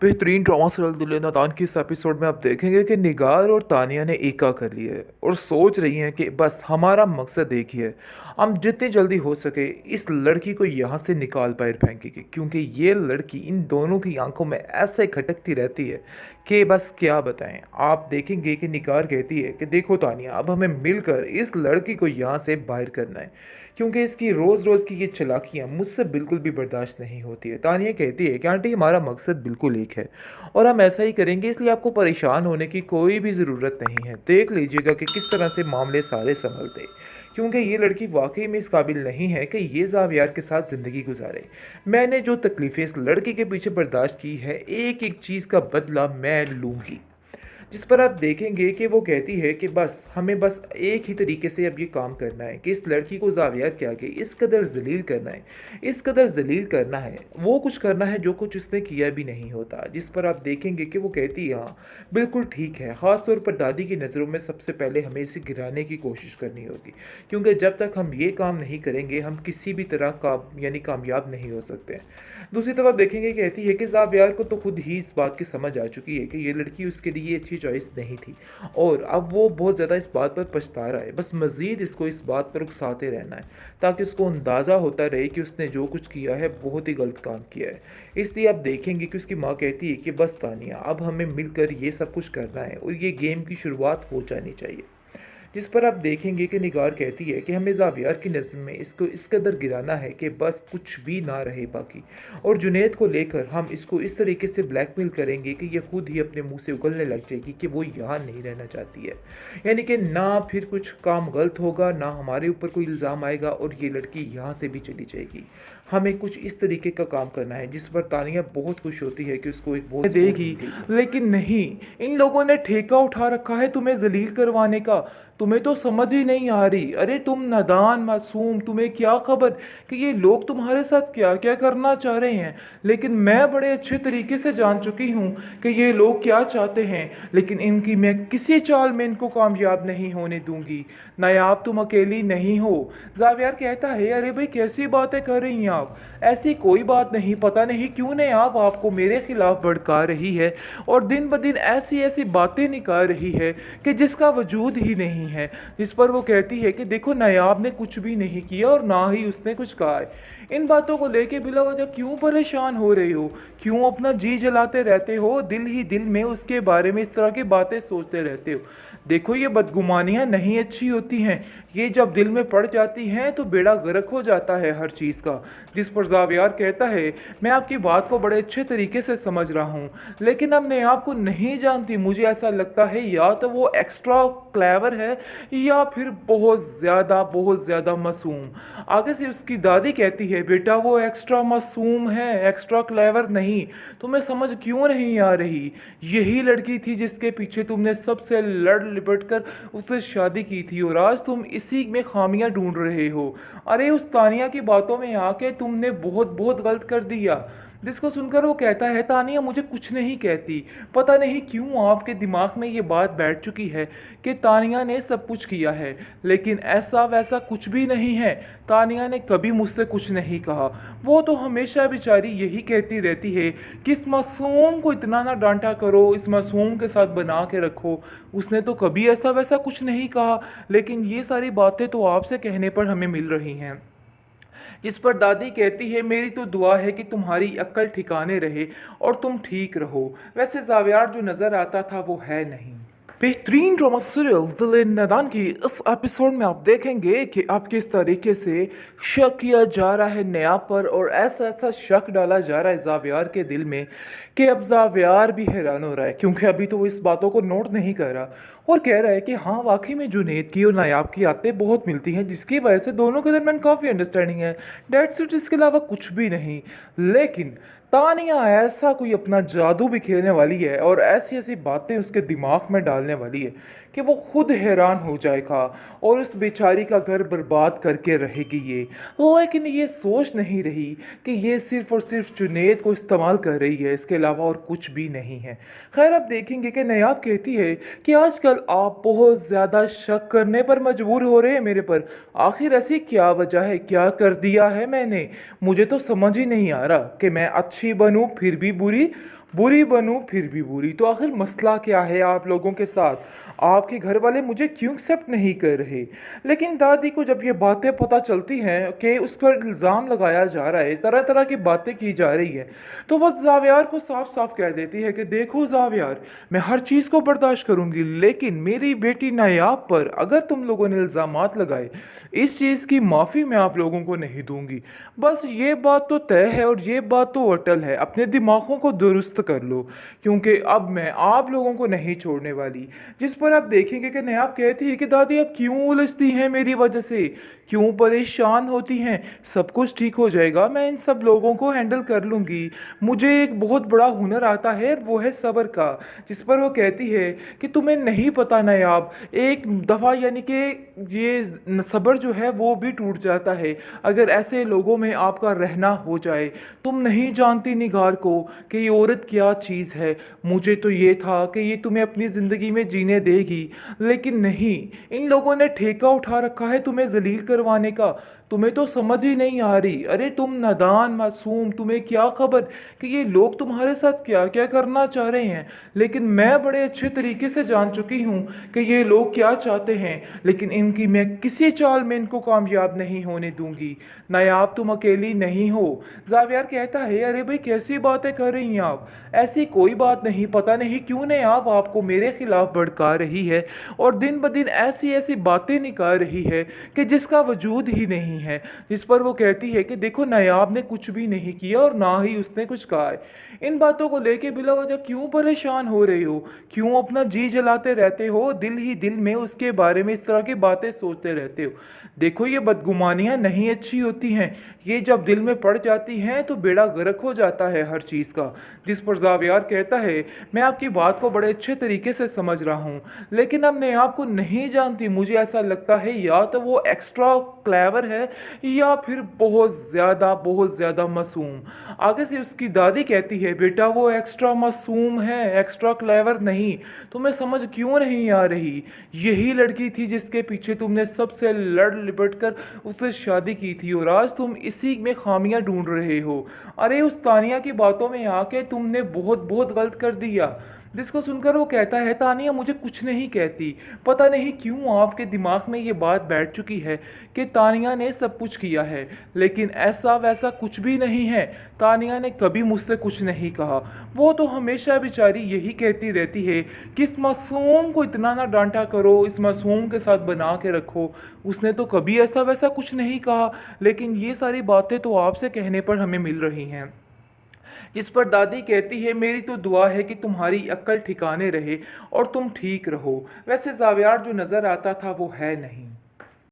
बेहतरीन drama serial दिल नादान की इस एपिसोड में आप देखेंगे कि निगार और तानिया ने एका कर लिया है और सोच रही हैं कि बस हमारा मकसद एक ही है। हम जितनी जल्दी हो सके इस लड़की को यहाँ से निकाल पाए फेंकेंगे, क्योंकि ये लड़की इन दोनों की आंखों में ऐसे खटकती रहती है कि बस क्या बताएं। आप देखेंगे कि निगार कहती है कि देखो तानिया, अब हमें मिलकर इस लड़की को यहाँ से बाहर करना है, क्योंकि इसकी रोज़ रोज़ की ये चालाकियाँ मुझसे बिल्कुल भी बर्दाश्त नहीं होती है। तानिया कहती है कि आंटी, हमारा मकसद बिल्कुल एक है और हम ऐसा ही करेंगे, इसलिए आपको परेशान होने की कोई भी ज़रूरत नहीं है। देख लीजिएगा कि किस तरह से मामले सारे संभलते, क्योंकि ये लड़की वाकई में इस काबिल नहीं है कि ये ज़ावियार के साथ ज़िंदगी गुजारे। मैंने जो तकलीफ़ें इस लड़की के पीछे बर्दाश्त की है, एक एक चीज़ का बदला मैं लूँगी। जिस पर आप देखेंगे कि वो कहती है कि बस हमें बस एक ही तरीके से अब ये काम करना है कि इस लड़की को ज़ावियार के आगे इस कदर ज़लील करना है, इस कदर ज़लील करना है, वो कुछ करना है जो कुछ उसने किया भी नहीं होता। जिस पर आप देखेंगे कि वो कहती है हाँ बिल्कुल ठीक है, ख़ास तौर पर दादी की नज़रों में सबसे पहले हमें इसे गिराने की कोशिश करनी होगी, क्योंकि जब तक हम ये काम नहीं करेंगे हम किसी भी तरह का कामयाब नहीं हो सकते। दूसरी तरफ देखेंगे, कहती है कि ज़ावियार को तो खुद ही इस बात की समझ आ चुकी है कि ये लड़की उसके लिए अच्छी चॉइस नहीं थी और अब वो बहुत ज़्यादा इस बात पर पछता रहा है। बस मज़ीद इसको इस बात पर उकसाते रहना है ताकि उसको अंदाज़ा होता रहे कि उसने जो कुछ किया है बहुत ही गलत काम किया है। इसलिए आप देखेंगे कि उसकी माँ कहती है कि बस तानिया, अब हमें मिलकर ये सब कुछ करना है और ये गेम की शुरुआत हो जानी चाहिए। जिस पर आप देखेंगे कि निगार कहती है कि हमें ज़ावियार की नज़र में इसको इस कदर गिराना है कि बस कुछ भी ना रहे बाकी, और जुनैद को लेकर हम इसको इस तरीके से ब्लैकमेल करेंगे कि ये खुद ही अपने मुंह से उगलने लग जाएगी कि वो यहाँ नहीं रहना चाहती है। यानी कि ना फिर कुछ काम गलत होगा, ना हमारे ऊपर कोई इल्ज़ाम आएगा और ये लड़की यहाँ से भी चली जाएगी। हमें कुछ इस तरीके का काम करना है। जिस पर तानिया बहुत खुश होती है कि उसको एक बहुत देगी, लेकिन नहीं, इन लोगों ने ठेका उठा रखा है तुम्हें जलील करवाने का। तुम्हें तो समझ ही नहीं आ रही। अरे तुम नादान मासूम, तुम्हें क्या खबर कि ये लोग तुम्हारे साथ क्या क्या करना चाह रहे हैं। लेकिन मैं बड़े अच्छे तरीके से जान चुकी हूँ कि ये लोग क्या चाहते हैं, लेकिन इनकी मैं किसी चाल में इनको कामयाब नहीं होने दूंगी। नायाब तुम अकेली नहीं हो। जावियर कहता है अरे भाई कैसी बातें कर रही हैं आप, ऐसी कोई बात नहीं, पता नहीं क्यों ने आप आपको मेरे खिलाफ भड़का रही है और दिन ब दिन ऐसी ऐसी बातें निकाल रही है कि जिसका वजूद ही नहीं है। जिस पर वो कहती है कि देखो नायाब ने कुछ भी नहीं किया और ना ही उसने कुछ कहा है। इन बातों को लेके बिला वजह क्यों परेशान हो रही हो, क्यों अपना जी जलाते रहते हो, दिल ही दिल में उसके बारे में इस तरह की बातें सोचते रहते हो। देखो ये बदगुमानियाँ नहीं अच्छी होती हैं, ये जब दिल में पड़ जाती हैं तो बेड़ा गर्क हो जाता है हर चीज़ का। जिस पर जावियार कहता है मैं आपकी बात को बड़े अच्छे तरीके से समझ रहा हूँ, लेकिन अब मैं आपको नहीं जानती, मुझे ऐसा लगता है या तो वो एक्स्ट्रा क्लेवर है या फिर बहुत ज़्यादा मासूम। आगे से उसकी दादी कहती है बेटा वो एक्स्ट्रा मासूम है, एक्स्ट्रा क्लेवर नहीं। तुम्हें समझ क्यों नहीं आ रही, यही लड़की थी जिसके पीछे तुमने सबसे लड़ लिपट कर उससे शादी की थी और आज तुम इसी में खामियां ढूंढ रहे हो। अरे उस तानिया की बातों में आके तुमने बहुत बहुत गलत कर दिया। जिसको सुनकर वो कहता है तानिया मुझे कुछ नहीं कहती, पता नहीं क्यों आपके दिमाग में ये बात बैठ चुकी है कि तानिया ने सब कुछ किया है, लेकिन ऐसा वैसा कुछ भी नहीं है। तानिया ने कभी मुझसे कुछ नहीं कहा, वो तो हमेशा बेचारी यही कहती रहती है कि इस मासूम को इतना ना डांटा करो, इस मासूम के साथ बना के रखो, उसने तो कभी ऐसा वैसा कुछ नहीं कहा, लेकिन ये सारी बातें तो आपसे कहने पर हमें मिल रही हैं। जिस पर दादी कहती है मेरी तो दुआ है कि तुम्हारी अक्ल ठिकाने रहे और तुम ठीक रहो। वैसे जावियार जो नज़र आता था वो है नहीं। बेहतरीन ड्रामा सीरियल दिल नादान की इस एपिसोड में आप देखेंगे कि आप किस तरीके से शक किया जा रहा है नया पर और ऐसा ऐसा शक डाला जा रहा है जावियार के दिल में कि अब जावियार भी हैरान हो रहा है, क्योंकि अभी तो वो इस बातों को नोट नहीं कर रहा और कह रहा है कि हाँ वाकई में जुनैद की और नायाब की आदतें बहुत मिलती हैं, जिसकी वजह से दोनों के दरमियान काफ़ी अंडरस्टैंडिंग है। डेट्स इट, इसके अलावा कुछ भी नहीं। लेकिन तानिया ऐसा कोई अपना जादू भी खेलने वाली है और ऐसी ऐसी बातें उसके दिमाग में डालने वाली है कि वो खुद हैरान हो जाएगा और उस बेचारी का घर बर्बाद करके रहेगी ये। लेकिन ये सोच नहीं रही कि ये सिर्फ और सिर्फ जुनैद को इस्तेमाल कर रही है, इसके अलावा और कुछ भी नहीं है। खैर अब देखेंगे कि नायाब कहती है कि आजकल आप बहुत ज़्यादा शक करने पर मजबूर हो रहे हैं मेरे पर। आखिर ऐसी क्या वजह है, क्या कर दिया है मैंने, मुझे तो समझ ही नहीं आ रहा कि मैं अच्छी बनूं फिर भी बुरी, बुरी बनूं फिर भी बुरी। तो आखिर मसला क्या है आप लोगों के साथ? आपके घर वाले मुझे क्यों एक्सेप्ट नहीं कर रहे? लेकिन दादी को जब ये बातें पता चलती हैं कि उस पर इल्ज़ाम लगाया जा रहा है, तरह तरह की बातें की जा रही है, तो वह जावियार को साफ साफ कह देती है कि देखो जावियार, मैं हर चीज़ को बर्दाश्त करूंगी, लेकिन मेरी बेटी नायाब पर अगर तुम लोगों ने इल्ज़ामात लगाए, इस चीज़ की माफ़ी मैं आप लोगों को नहीं दूंगी। बस ये बात तो तय है और ये बात तो अटल है, अपने दिमागों को दुरुस्त कर लो, क्योंकि अब मैं आप लोगों को नहीं छोड़ने वाली। जिस पर आप देखेंगे कि नायाब कहती है कि दादी आप क्यों उलझती हैं मेरी वजह से, क्यों परेशान होती हैं? सब कुछ ठीक हो जाएगा, मैं इन सब लोगों को हैंडल कर लूँगी। मुझे एक बहुत बड़ा हुनर आता है, वो है सब्र का। जिस पर वो कहती है कि तुम्हें नहीं पता नायाब, एक दफ़ा यानी कि ये सब्र जो है वो भी टूट जाता है अगर ऐसे लोगों में आपका रहना हो जाए। तुम नहीं जानती निगार को कि ये औरत क्या चीज़ है। मुझे तो ये था कि ये तुम्हें अपनी ज़िंदगी में जीने देगी, लेकिन नहीं, इन लोगों ने ठेका उठा रखा है तुम्हें जलील करवाने का। तुम्हें तो समझ ही नहीं आ रही। अरे तुम नादान मासूम, तुम्हें क्या खबर कि ये लोग तुम्हारे साथ क्या क्या करना चाह रहे हैं। लेकिन मैं बड़े अच्छे तरीके से जान चुकी हूँ कि ये लोग क्या चाहते हैं, लेकिन इनकी मैं किसी चाल में इनको कामयाब नहीं होने दूंगी। नायाब तुम अकेली नहीं हो। जावियार कहता है अरे भाई कैसी बातें कर रही हैं आप? ऐसी कोई बात नहीं, पता नहीं क्यों नायाब आपको मेरे खिलाफ भड़का रही है और दिन ब दिन ऐसी ऐसी बातें निकाल रही है कि जिसका वजूद ही नहीं है। जिस पर वो कहती है कि देखो नायाब ने कुछ भी नहीं किया और ना ही उसने कुछ कहा है। इन बातों को लेके बिला वजह क्यों परेशान हो रहे हो? क्यों अपना जी जलाते रहते हो? दिल ही दिल में उसके बारे में इस तरह की बातें सोचते रहते हो। देखो ये बदगुमानियां नहीं अच्छी होती हैं, ये जब दिल में पड़ जाती हैं तो बेड़ा गर्क हो जाता है हर चीज़ का। जिस पर जावियार कहता है मैं आपकी बात को बड़े अच्छे तरीके से समझ रहा हूँ, लेकिन अब मैं आपको नहीं जानती। मुझे ऐसा लगता है या तो वो एक्स्ट्रा क्लेवर है या फिर बहुत ज़्यादा मासूम। आगे से उसकी दादी कहती है बेटा वो एक्स्ट्रा मासूम है, एक्स्ट्रा क्लेवर नहीं। तुम्हें समझ क्यों नहीं आ रही? यही लड़की थी जिसके पीछे तुमने सबसे लड़ लिपट कर उससे शादी की थी और आज तुम इसी में खामियां ढूंढ रहे हो। अरे उस तानिया की बातों में आके तुमने बहुत बहुत गलत कर दिया। जिसको सुनकर वो कहता है तानिया मुझे कुछ नहीं कहती। पता नहीं क्यों आपके दिमाग में ये बात बैठ चुकी है कि तानिया ने सब कुछ किया है, लेकिन ऐसा वैसा कुछ भी नहीं है। तानिया ने कभी मुझसे कुछ नहीं कहा। वो तो हमेशा बेचारी यही कहती रहती है कि इस मासूम को इतना ना डांटा करो, इस मासूम के साथ बना के रखो। उसने तो कभी ऐसा वैसा कुछ नहीं कहा, लेकिन ये सारी बातें तो आपसे कहने पर हमें मिल रही हैं। जिस पर दादी कहती है मेरी तो दुआ है कि तुम्हारी अक्ल ठिकाने रहे और तुम ठीक रहो। वैसे जावियार जो नज़र आता था वो है नहीं।